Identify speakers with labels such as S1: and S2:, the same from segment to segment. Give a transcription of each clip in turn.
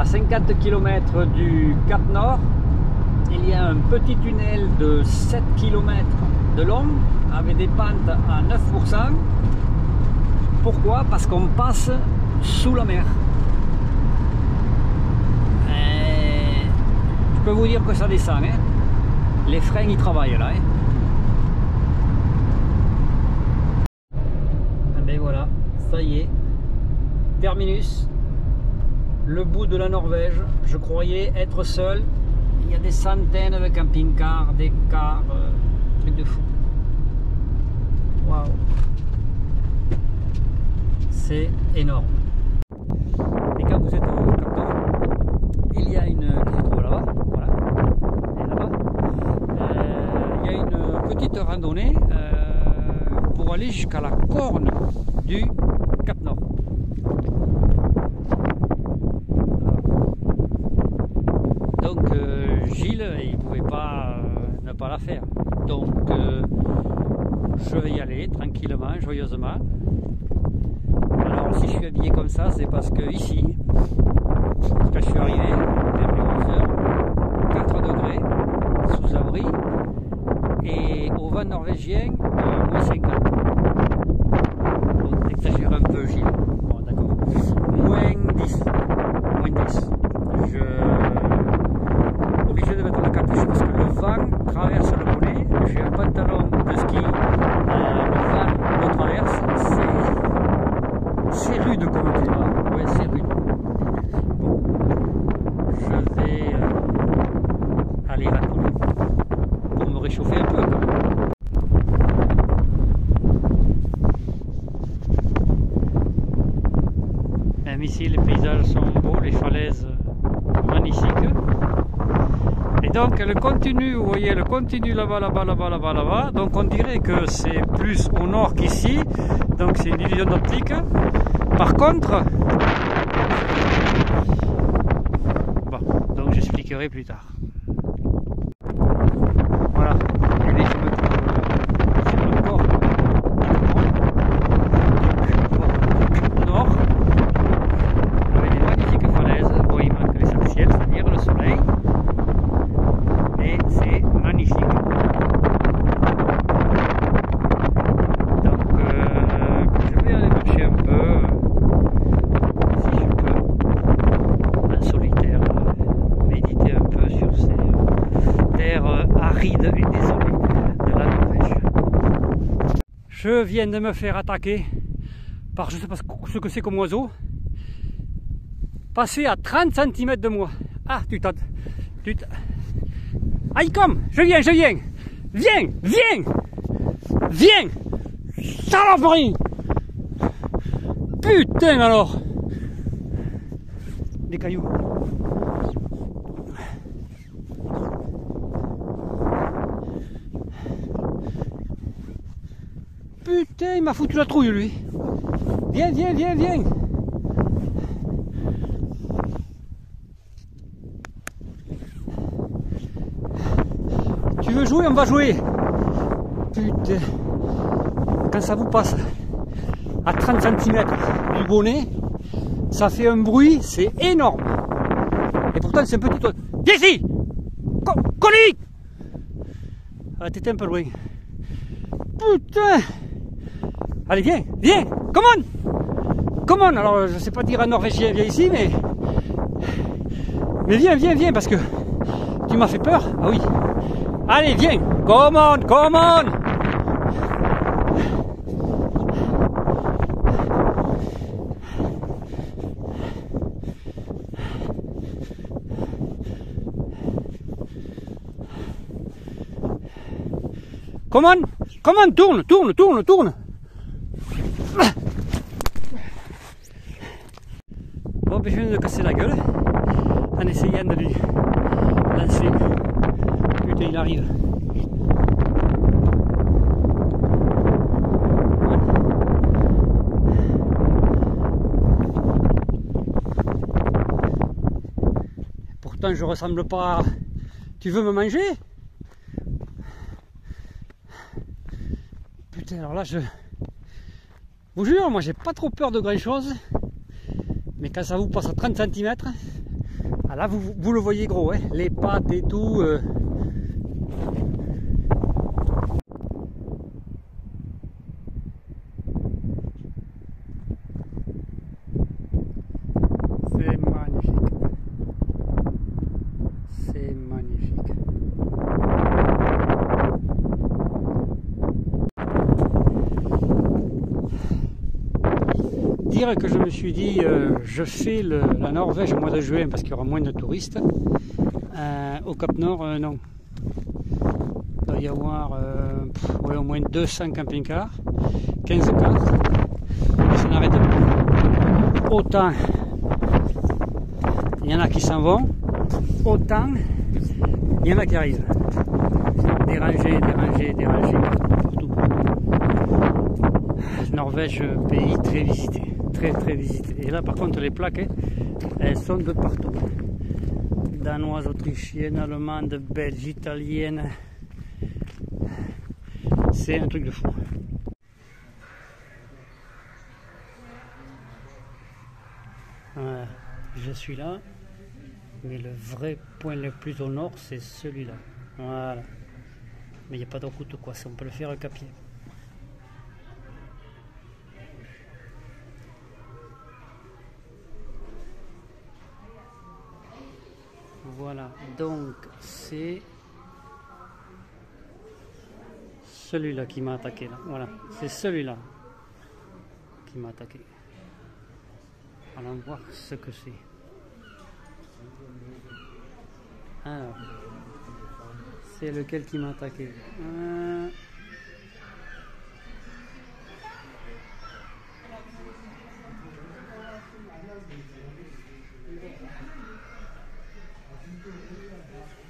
S1: 50 km du Cap Nord, il y a un petit tunnel de 7 km de long avec des pentes à 9%. Pourquoi? Parce qu'on passe sous la mer. Et je peux vous dire que ça descend, hein. Les freins ils travaillent là. Hein. Et bien voilà, ça y est, terminus, le bout de la Norvège. Je croyais être seul. Il y a des centaines de camping-cars, des cars, truc de fou. Waouh! C'est énorme. Et quand vous êtes au Cap Nord, il y a une qui se trouve là-bas, voilà, et là-bas. Il y a une petite randonnée pour aller jusqu'à la corne du Cap Nord. Donc Gilles, il ne pouvait pas ne pas la faire. Donc je vais y aller tranquillement, joyeusement. Alors si je suis habillé comme ça, c'est parce que ici, quand je suis arrivé, vers les 11h, 4 degrés, sous abri, et au vent norvégien, moins 50. Donc j'exagère un peu, Gilles. Bon, d'accord. Moins 10. Moins 10. Je suis obligé de mettre la capuche parce que le vent traverse le bonnet. J'ai un pantalon de ski, le vent le traverse. C'est rude comme climat. Ouais, c'est rude. Bon, je vais aller randonner pour me réchauffer un peu. Même ici, les paysages sont beaux, les falaises magnifiques. Et donc, elle continue, vous voyez, elle continue là-bas, là-bas, là-bas, là-bas, là-bas. Donc, on dirait que c'est plus au nord qu'ici. Donc, c'est une illusion d'optique. Par contre, bon, donc j'expliquerai plus tard. Voilà, et là, je me trouve sur le port au nord, avec des magnifiques falaises. Bon, il manque l'essentiel, c'est-à-dire le soleil, mais c'est magnifique. Donc, je vais aller marcher un peu. Aride et désolé de la Norvège. Je viens de me faire attaquer par je ne sais pas ce que c'est comme oiseau, passé à 30 cm de moi. Ah, ah, il come, je viens, viens, saloperie. Putain alors, des cailloux. Putain, il m'a foutu la trouille lui. Viens. Tu veux jouer, on va jouer. Putain. Quand ça vous passe à 30 cm du bonnet, ça fait un bruit, c'est énorme. Et pourtant c'est un petit oiseau. Viens ici, Colis. Ah, t'étais un peu loin. Putain. Allez, viens, come on, alors je sais pas dire en norvégien, viens ici, mais viens, parce que tu m'as fait peur, ah oui, allez, viens, come on, tourne. Bon, ben, je viens de casser la gueule en essayant de lui lancer. Putain, il arrive. Pourtant, je ressemble pas à... Tu veux me manger? Putain, alors là, je vous jure, moi j'ai pas trop peur de grand chose, mais quand ça vous passe à 30 cm, là vous le voyez gros, hein, les pattes et tout. C'est magnifique. C'est magnifique. Dire que je me suis dit je fais la Norvège au mois de juin parce qu'il y aura moins de touristes. Au Cap Nord, non. Il doit y avoir ouais, au moins 200 camping-cars, 15 cars. Ça n'arrête pas. Autant il y en a qui s'en vont, autant il y en a qui arrivent. Dérangés, dérangés, dérangés, partout. Norvège, pays très visité. Très très visité. Et là par contre les plaques, elles sont de partout. Danoise, autrichienne, allemande, belge, italienne. C'est un truc de fou. Voilà, je suis là. Mais le vrai point le plus au nord, c'est celui-là. Voilà. Mais il n'y a pas de route quoi, ça on peut le faire qu'à pied. Voilà, donc c'est celui-là qui m'a attaqué là. Voilà, c'est celui-là qui m'a attaqué. Allons voir ce que c'est. Alors, c'est lequel qui m'a attaqué?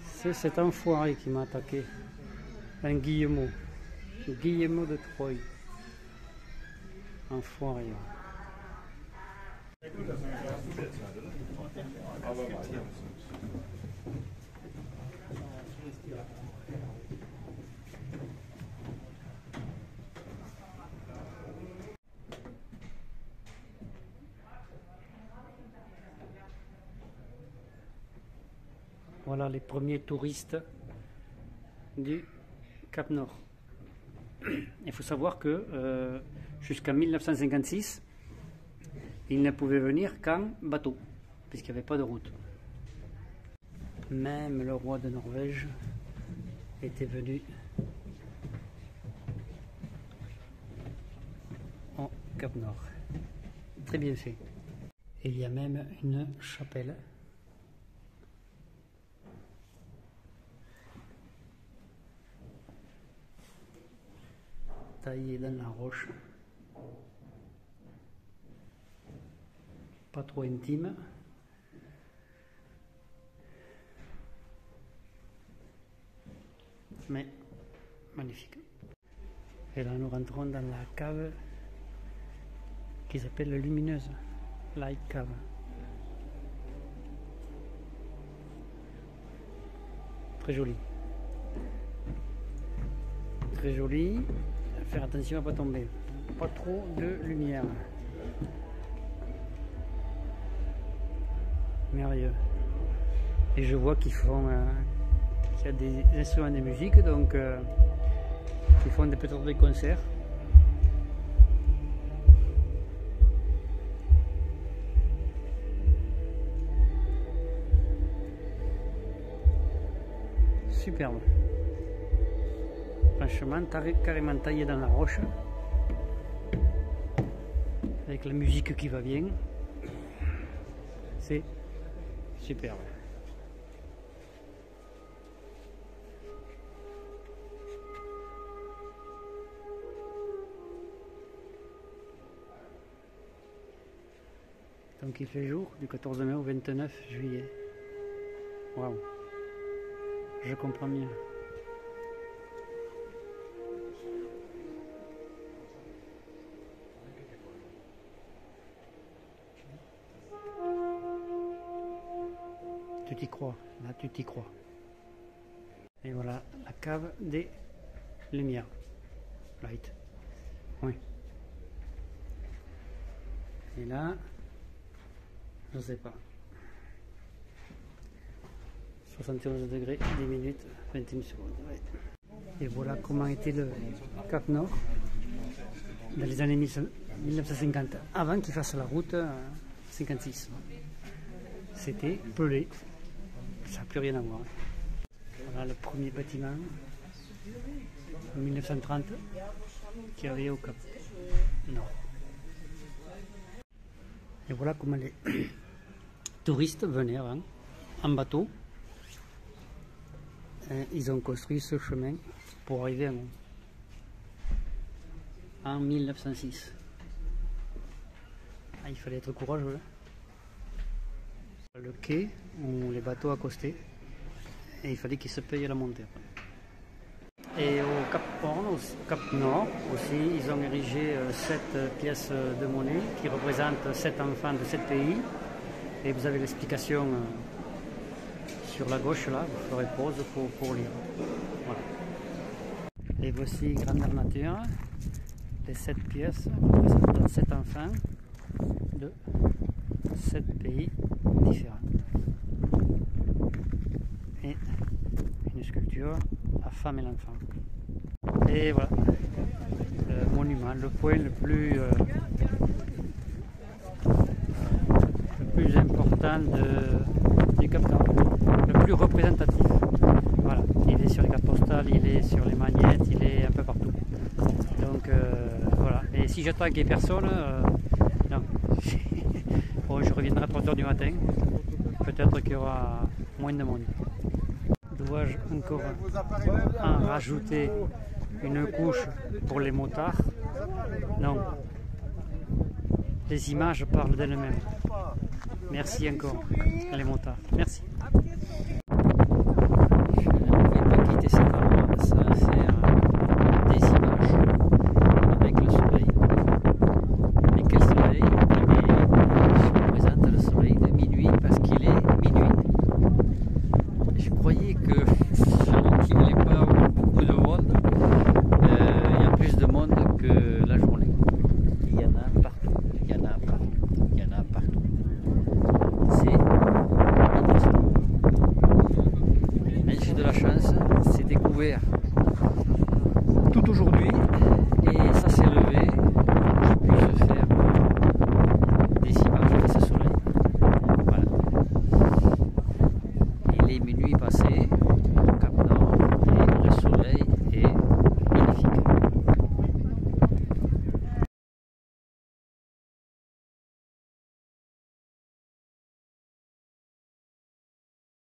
S1: C'est cet enfoiré qui m'a attaqué. Un guillemot. Guillemot de Troyes. Enfoiré. Voilà les premiers touristes du Cap Nord. Il faut savoir que jusqu'en 1956, ils ne pouvaient venir qu'en bateau, puisqu'il n'y avait pas de route. Même le roi de Norvège était venu au Cap Nord. Très bien fait. Et il y a même une chapelle. Taillée dans la roche. Pas trop intime. Mais magnifique. Et là nous rentrons dans la cave qui s'appelle Lumineuse, Light Cave. Très joli. Très joli. Faire attention à ne pas tomber. Pas trop de lumière. Merveilleux. Et je vois qu'ils font qu'il y a des instruments de musique, donc ils font peut-être des concerts. Superbe. Franchement, carrément taillé dans la roche. Avec la musique qui va bien. C'est superbe. Donc il fait jour du 14 mai au 29 juillet. Waouh. Je comprends mieux. Tu t'y crois, là tu t'y crois. Et voilà la cave des lumières. Light. Oui. Et là, je sais pas. 71 degrés, 10 minutes, 21 secondes. Ouais. Et voilà comment était le Cap Nord dans les années 1950, avant qu'il fasse la route 56. C'était pelé, ça n'a plus rien à voir. Voilà le premier bâtiment en 1930 qu'il y avait au Cap Nord. Et voilà comment les touristes venaient avant, en bateau. Et ils ont construit ce chemin pour arriver en 1906. Ah, il fallait être courageux. Le quai où les bateaux accostaient et il fallait qu'ils se payent la montée. Et au Cap Horn, au Cap Nord aussi, ils ont érigé 7 pièces de monnaie qui représentent 7 enfants de 7 pays. Et vous avez l'explication sur la gauche là, vous ferez pause pour lire. Voilà. Et voici grandeur nature, les 7 pièces représentant 7 enfants de 7 pays différents. Et une sculpture, la femme et l'enfant. Et voilà, le monument, le point le plus important du Cap Nord, le plus représentatif. Voilà, il est sur les cartes postales, il est sur les magnettes, il est un peu partout. Donc voilà, et si j'attends qu'il n'y ait personne, non. Bon, je reviendrai à 3 h du matin, peut-être qu'il y aura moins de monde. Dois-je encore en rajouter une couche pour les motards? Non. Les images parlent d'elles-mêmes. Merci encore, les motards. Merci. Je ne vais pas quitter cet endroit sans faire des images avec le soleil. Et quel soleil? Je représente le soleil de minuit parce qu'il est minuit. Je croyais que qu'il n'y avait pas beaucoup de monde. Il y a plus de monde que la journée. Il y en a partout. Il y en a partout. Il y en a partout. C'est impressionnant. Mais j'ai de la chance, c'est découvert tout aujourd'hui.